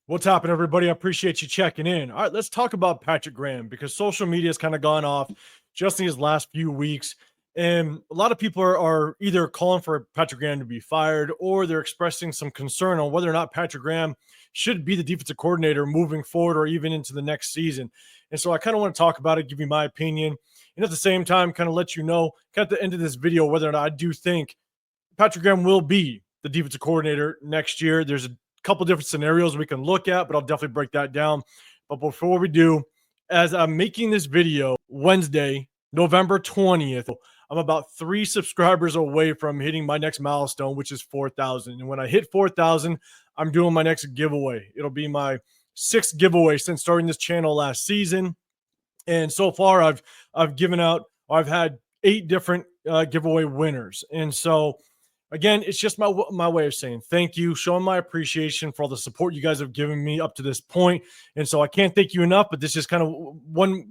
What's happening, everybody? I appreciate you checking in. All right, let's talk about Patrick Graham because social media has kind of gone off just in his last few weeks. And a lot of people are either calling for Patrick Graham to be fired or they're expressing some concern on whether or not Patrick Graham should be the defensive coordinator moving forward or even into the next season. And so I kind of want to talk about it, give you my opinion, and at the same time, kind of let you know at the end of this video whether or not I do think Patrick Graham will be the defensive coordinator next year. There's a couple different scenarios we can look at, but I'll definitely break that down. But before we do, as I'm making this video Wednesday, November 20th, I'm about 3 subscribers away from hitting my next milestone, which is 4,000. And when I hit 4,000, I'm doing my next giveaway. It'll be my 6th giveaway since starting this channel last season. And so far, I've given out, I've had 8 different giveaway winners. And so again, it's just my way of saying thank you, showing my appreciation for all the support you guys have given me up to this point. And so I can't thank you enough, but this is kind of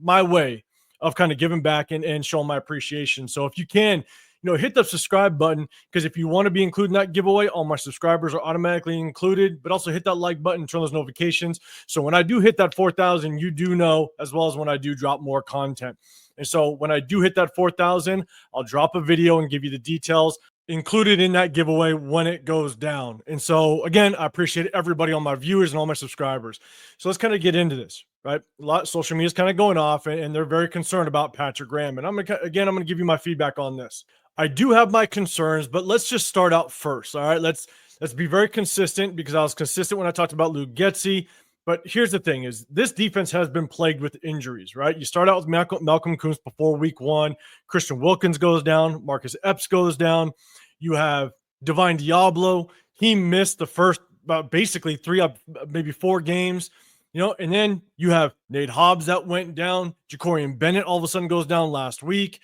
my way of kind of giving back and showing my appreciation. So if you can, hit the subscribe button, because if you want to be included in that giveaway, all my subscribers are automatically included, but also hit that like button, turn those notifications. So when I do hit that 4,000, you do know, as well as when I do drop more content. And so when I do hit that 4,000, I'll drop a video and give you the details included in that giveaway when it goes down. And so again, I appreciate everybody, all my viewers and all my subscribers. So let's kind of get into this, right? A lot of social media is kind of going off and they're very concerned about Patrick Graham. And I'm going to give you my feedback on this. I do have my concerns, but let's just start out first. All right, let's be very consistent, because I was consistent when I talked about Luke Getsy. But here's the thing: is this defense has been plagued with injuries, right? You start out with Malcolm Kuntz before week 1. Christian Wilkins goes down. Marcus Epps goes down. You have Divine Diablo. He missed the first basically 3 maybe 4 games, and then you have Nate Hobbs that went down. Jacorian Bennett all of a sudden goes down last week.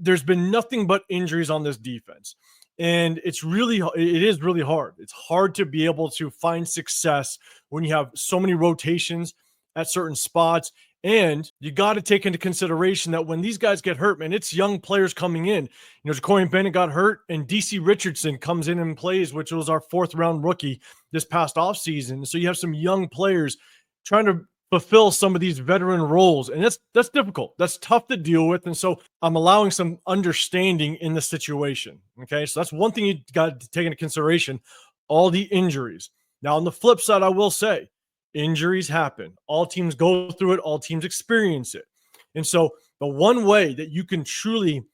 There's been nothing but injuries on this defense. And it is really hard. It's hard to be able to find success when you have so many rotations at certain spots. And you got to take into consideration that when these guys get hurt, man, it's young players coming in. Jacorian Bennett got hurt, and DC Richardson comes in and plays, which was our 4th round rookie this past offseason. So you have some young players trying to fulfill some of these veteran roles, and that's difficult. That's tough to deal with. And so I'm allowing some understanding in the situation. Okay, so that's one thing you got to take into consideration, all the injuries. Now, on the flip side, I will say injuries happen. All teams go through it. All teams experience it. And so the one way that you can truly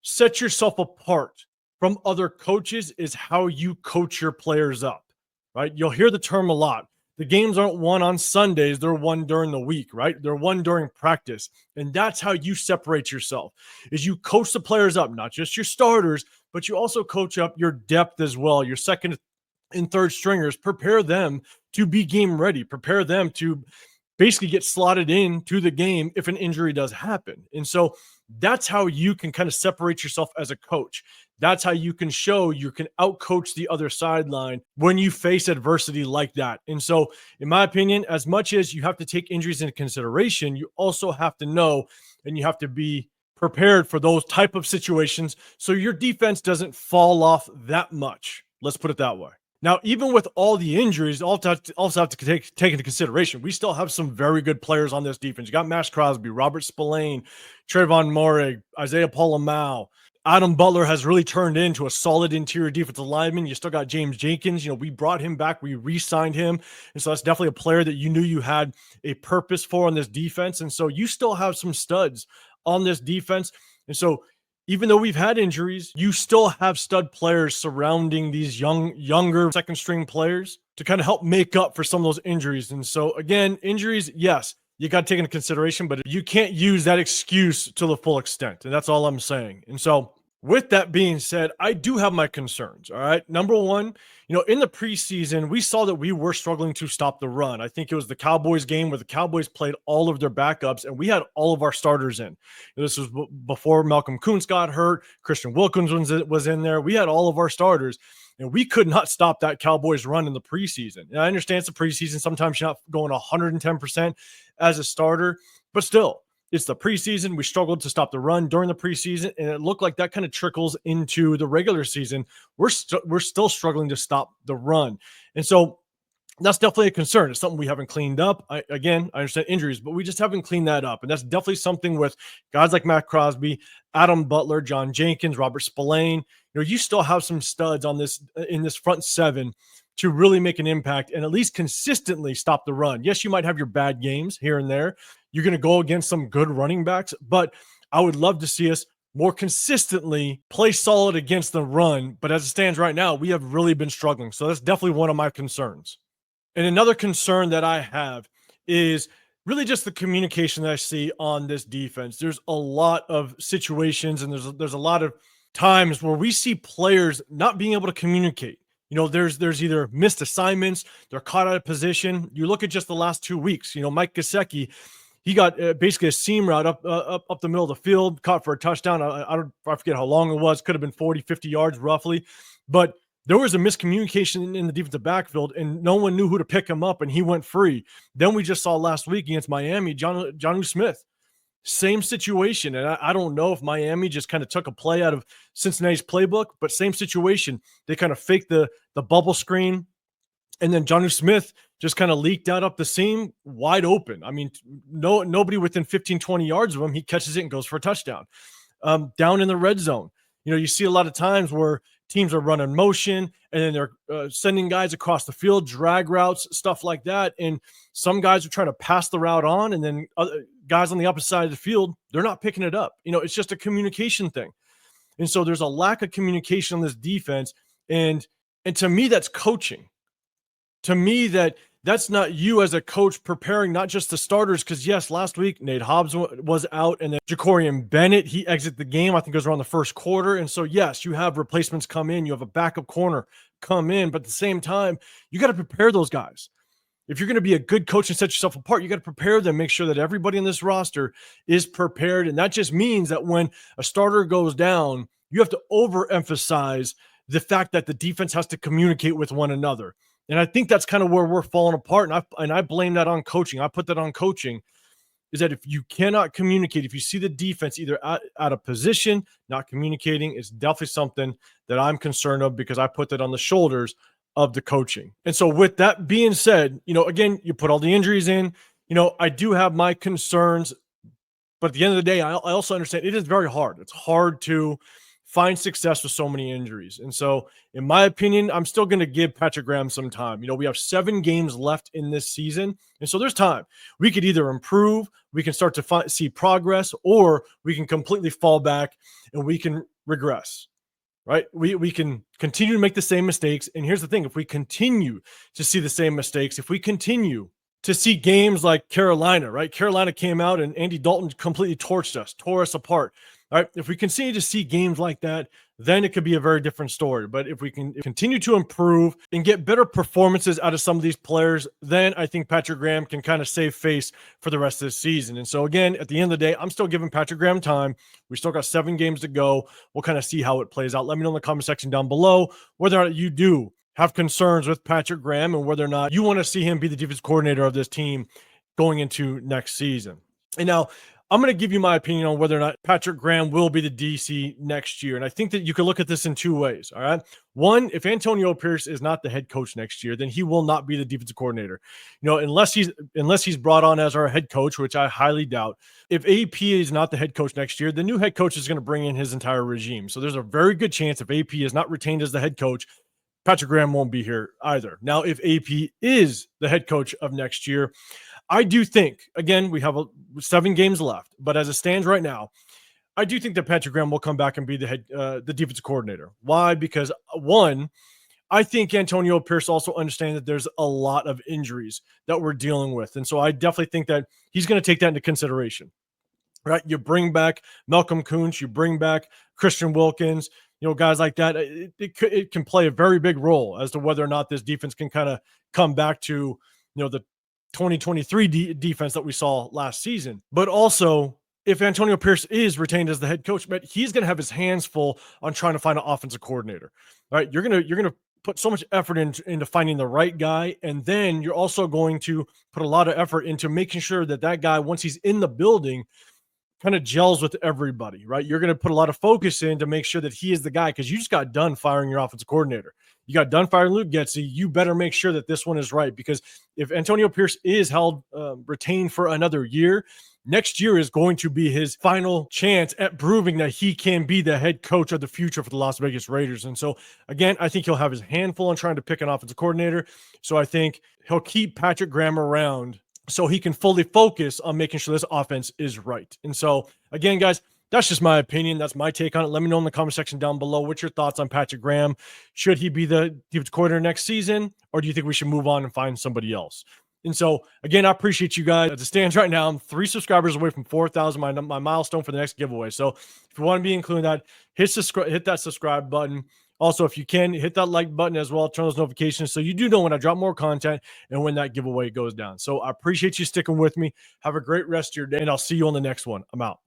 set yourself apart from other coaches is how you coach your players up, right? You'll hear the term a lot. The games aren't won on Sundays. They're won during the week, right? They're won during practice. And that's how you separate yourself, is you coach the players up, not just your starters, but you also coach up your depth as well. Your second and third stringers, prepare them to be game ready, prepare them to basically get slotted into the game if an injury does happen. And so that's how you can kind of separate yourself as a coach. That's how you can show you can outcoach the other sideline when you face adversity like that. And so, in my opinion, as much as you have to take injuries into consideration, you also have to know and you have to be prepared for those type of situations so your defense doesn't fall off that much. Let's put it that way. Now, even with all the injuries, also have to take into consideration, we still have some very good players on this defense. You got Max Crosby, Robert Spillane, Trayvon Moehrig, Isaiah Pola-Mao. Adam Butler has really turned into a solid interior defensive lineman. You still got James Jenkins. We brought him back. We re-signed him. And so that's definitely a player that you knew you had a purpose for on this defense. And so you still have some studs on this defense. And so even though we've had injuries, you still have stud players surrounding these younger second string players to kind of help make up for some of those injuries. And so again, injuries, yes, you got to take into consideration, but you can't use that excuse to the full extent. And that's all I'm saying. And so with that being said, I do have my concerns. All right. Number one, in the preseason, we saw that we were struggling to stop the run. I think it was the Cowboys game where the Cowboys played all of their backups and we had all of our starters in. This was before Malcolm Kuntz got hurt. Christian Wilkins was in there. We had all of our starters and we could not stop that Cowboys run in the preseason. And I understand it's the preseason. Sometimes you're not going 110% as a starter, but still, it's the preseason. We struggled to stop the run during the preseason, and it looked like that kind of trickles into the regular season. We're still struggling to stop the run. And so That's definitely a concern. It's something we haven't cleaned up. Again, I understand injuries, but we just haven't cleaned that up. And that's definitely something with guys like Matt Crosby, Adam Butler, John Jenkins, Robert Spillane. You still have some studs on this in this front seven to really make an impact and at least consistently stop the run. Yes, you might have your bad games here and there. You're going to go against some good running backs, but I would love to see us more consistently play solid against the run. But as it stands right now, we have really been struggling. So that's definitely one of my concerns. And another concern that I have is really just the communication that I see on this defense. There's a lot of situations and there's a lot of times where we see players not being able to communicate. There's either missed assignments, they're caught out of position. You look at just the last 2 weeks. Mike Gesicki, he got basically a seam route up the middle of the field, caught for a touchdown. I forget how long it was. Could have been 40, 50 yards roughly, but there was a miscommunication in the defensive backfield, and no one knew who to pick him up, and he went free. Then we just saw last week against Miami, Jonnu Smith, same situation. And I don't know if Miami just kind of took a play out of Cincinnati's playbook, but same situation. They kind of faked the bubble screen, and then Jonnu Smith just kind of leaked out up the seam wide open. I mean, nobody within 15, 20 yards of him. He catches it and goes for a touchdown. Down in the red zone, you see a lot of times where teams are running motion and then they're sending guys across the field, drag routes, stuff like that. And some guys are trying to pass the route on, and then other guys on the opposite side of the field, they're not picking it up. It's just a communication thing. And so there's a lack of communication on this defense. And to me, that's coaching. To me, that's not you as a coach preparing not just the starters, because yes, last week Nate Hobbs was out, and then Jacorian Bennett, he exited the game. I think it was around the first quarter. And so yes, you have replacements come in, you have a backup corner come in, but at the same time, you got to prepare those guys. If you're going to be a good coach and set yourself apart, you got to prepare them, make sure that everybody in this roster is prepared. And that just means that when a starter goes down, you have to overemphasize the fact that the defense has to communicate with one another. And I think that's kind of where we're falling apart. And I blame that on coaching. I put that on coaching, is that if you cannot communicate, if you see the defense either out of position, not communicating, it's definitely something that I'm concerned of, because I put that on the shoulders of the coaching. And so with that being said, again, you put all the injuries in, I do have my concerns, but at the end of the day, I also understand it is very hard. It's hard to find success with so many injuries. And so, in my opinion, I'm still going to give Patrick Graham some time. We have 7 games left in this season. And so there's time. We could either improve, we can start to see progress, or we can completely fall back and we can regress, right? We can continue to make the same mistakes. And here's the thing. If we continue to see the same mistakes, if we continue to see games like Carolina, right? Carolina came out and Andy Dalton completely tore us apart. All right, if we continue to see games like that, then it could be a very different story. But if we can continue to improve and get better performances out of some of these players, then I think Patrick Graham can kind of save face for the rest of the season. And so again, at the end of the day, I'm still giving Patrick Graham time. We still got 7 games to go. We'll kind of see how it plays out. Let me know in the comment section down below whether or not you do have concerns with Patrick Graham and whether or not you want to see him be the defense coordinator of this team going into next season. And now, I'm going to give you my opinion on whether or not Patrick Graham will be the DC next year. And I think that you can look at this in 2 ways. All right. One, if Antonio Pierce is not the head coach next year, then he will not be the defensive coordinator. Unless he's brought on as our head coach, which I highly doubt. If AP is not the head coach next year, the new head coach is going to bring in his entire regime. So there's a very good chance if AP is not retained as the head coach, Patrick Graham won't be here either. Now, if AP is the head coach of next year, I do think, again, we have 7 games left, but as it stands right now, I do think that Patrick Graham will come back and be the defensive coordinator. Why? Because one, I think Antonio Pierce also understands that there's a lot of injuries that we're dealing with. And so I definitely think that he's going to take that into consideration, right? You bring back Malcolm Kuntz, you bring back Christian Wilkins, guys like that. It can play a very big role as to whether or not this defense can kind of come back to, the 2023 defense that we saw last season. But also, if Antonio Pierce is retained as the head coach, but he's going to have his hands full on trying to find an offensive coordinator, right? You're going to put so much effort into finding the right guy. And then you're also going to put a lot of effort into making sure that guy, once he's in the building, kind of gels with everybody, right? You're going to put a lot of focus in to make sure that he is the guy because you just got done firing your offensive coordinator. You got done firing Luke Getsy. You better make sure that this one is right because if Antonio Pierce is held retained for another year, next year is going to be his final chance at proving that he can be the head coach of the future for the Las Vegas Raiders. And so, again, I think he'll have his handful on trying to pick an offensive coordinator. So I think he'll keep Patrick Graham around so he can fully focus on making sure this offense is right. And so, again, guys, that's just my opinion. That's my take on it. Let me know in the comment section down below. What's your thoughts on Patrick Graham? Should he be the defensive coordinator next season, or do you think we should move on and find somebody else? And so, again, I appreciate you guys. As it stands right now, I'm 3 subscribers away from 4,000, my milestone for the next giveaway. So if you want to be included in that, hit that subscribe button. Also, if you can, hit that like button as well. Turn those notifications so you do know when I drop more content and when that giveaway goes down. So I appreciate you sticking with me. Have a great rest of your day, and I'll see you on the next one. I'm out.